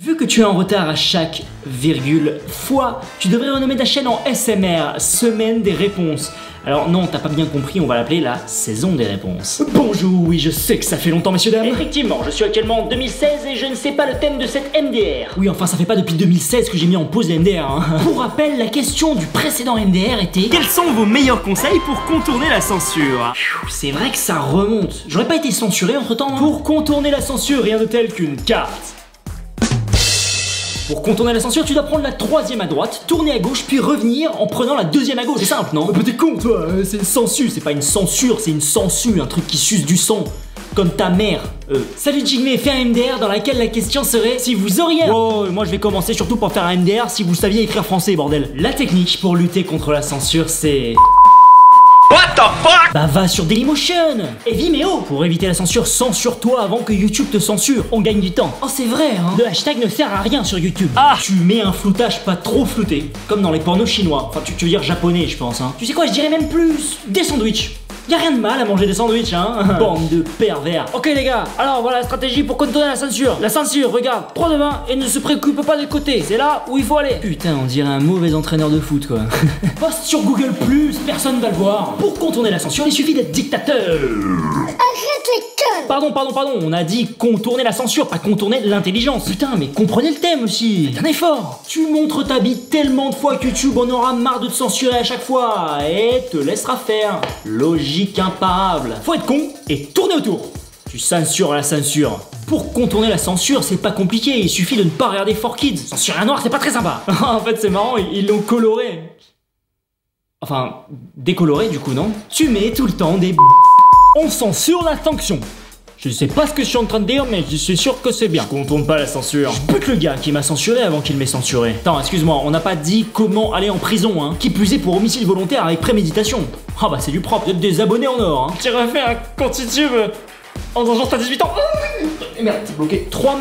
Vu que tu es en retard à chaque virgule fois, tu devrais renommer ta chaîne en SMR, Semaine des réponses. Alors non, t'as pas bien compris, on va l'appeler la saison des réponses. Bonjour, oui, je sais que ça fait longtemps, messieurs dames. Effectivement, je suis actuellement en 2016 et je ne sais pas le thème de cette MDR. Oui, enfin, ça fait pas depuis 2016 que j'ai mis en pause les MDR, hein. Pour rappel, la question du précédent MDR était: quels sont vos meilleurs conseils pour contourner la censure? C'est vrai que ça remonte. J'aurais pas été censuré entre temps, hein. Pour contourner la censure, rien de tel qu'une carte. Pour contourner la censure, tu dois prendre la troisième à droite, tourner à gauche, puis revenir en prenant la deuxième à gauche. C'est simple, non? T'es con, toi, c'est une censure. C'est pas une censure, c'est une sangsue, un truc qui suce du sang. Comme ta mère. Salut Jigme, fais un MDR dans laquelle la question serait si vous auriez... Oh, moi je vais commencer surtout par faire un MDR si vous saviez écrire français, bordel. La technique pour lutter contre la censure, c'est... What the fuck? Bah va sur Dailymotion et Vimeo pour éviter la censure. Censure-toi avant que YouTube te censure. On gagne du temps. Oh c'est vrai hein. Le hashtag ne sert à rien sur YouTube. Ah, tu mets un floutage pas trop flouté, comme dans les pornos chinois. Enfin tu veux dire japonais je pense hein. Tu sais quoi, je dirais même plus des sandwichs. Y'a rien de mal à manger des sandwichs hein. Bande de pervers. Ok les gars, alors voilà la stratégie pour contourner la censure. La censure, regarde, droit devant et ne se préoccupe pas des côtés. C'est là où il faut aller. Putain, on dirait un mauvais entraîneur de foot quoi. Poste sur Google+, personne va le voir. Pour contourner la censure, il suffit d'être dictateur. Arrête les connes. Pardon, on a dit contourner la censure, pas contourner l'intelligence. Putain, mais comprenez le thème aussi. Faites un effort. Tu montres ta bite tellement de fois que YouTube en aura marre de te censurer à chaque fois et te laissera faire. Logique imparable. Faut être con et tourner autour. Tu censures la censure. Pour contourner la censure, c'est pas compliqué, il suffit de ne pas regarder 4Kids. Censurer un noir, c'est pas très sympa. En fait, c'est marrant, ils l'ont coloré. Enfin, décoloré du coup, non? Tu mets tout le temps des... On censure la sanction. Je sais pas ce que je suis en train de dire, mais je suis sûr que c'est bien. Je contourne pas la censure. Je bute le gars qui m'a censuré avant qu'il m'ait censuré. Attends, excuse-moi, on n'a pas dit comment aller en prison, hein. Qui plus est pour homicide volontaire avec préméditation. Ah bah c'est du propre, vous êtes des abonnés en or, hein. J'ai refait un compte YouTube en danger t'as 18 ans. Et merde, t'es bloqué. 3...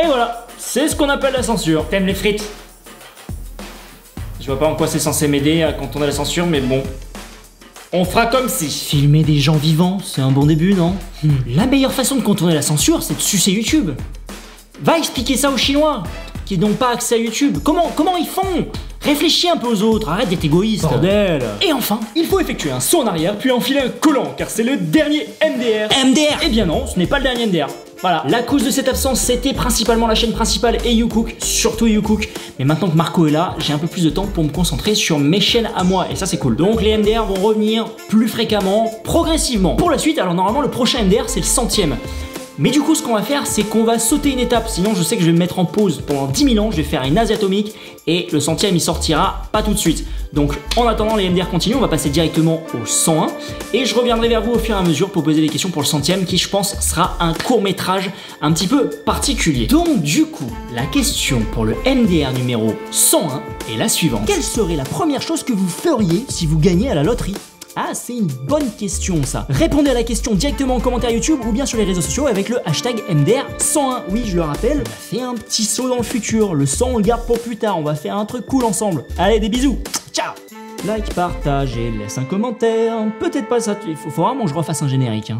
Et voilà, c'est ce qu'on appelle la censure. T'aimes les frites? Je vois pas en quoi c'est censé m'aider à contourner la censure, mais bon. On fera comme si. Filmer des gens vivants, c'est un bon début, non? La meilleure façon de contourner la censure, c'est de sucer YouTube. Va expliquer ça aux Chinois, qui n'ont pas accès à YouTube. Comment ils font? Réfléchis un peu aux autres, arrête d'être égoïste. Bordel. Et enfin, il faut effectuer un saut en arrière, puis enfiler un collant, car c'est le dernier MDR. MDR? Eh bien non, ce n'est pas le dernier MDR. Voilà, la cause de cette absence, c'était principalement la chaîne principale et YouCook, surtout YouCook. Mais maintenant que Marco est là, j'ai un peu plus de temps pour me concentrer sur mes chaînes à moi, et ça c'est cool. Donc les MDR vont revenir plus fréquemment, progressivement. Pour la suite, alors normalement le prochain MDR c'est le 100e. Mais du coup ce qu'on va faire c'est qu'on va sauter une étape, sinon je sais que je vais me mettre en pause pendant 10 000 ans, je vais faire une Asie atomique et le 100e il sortira pas tout de suite. Donc en attendant les MDR continuent, on va passer directement au 101 et je reviendrai vers vous au fur et à mesure pour poser des questions pour le 100e qui je pense sera un court métrage un petit peu particulier. Donc du coup, la question pour le MDR numéro 101 est la suivante. Quelle serait la première chose que vous feriez si vous gagnez à la loterie? Ah, c'est une bonne question ça. Répondez à la question directement en commentaire YouTube ou bien sur les réseaux sociaux avec le hashtag MDR101. Oui, je le rappelle, on a fait un petit saut dans le futur. Le 100, on le garde pour plus tard. On va faire un truc cool ensemble. Allez, des bisous. Ciao. Like, partage et laisse un commentaire. Peut-être pas ça. Il faut vraiment que je refasse un générique. Hein.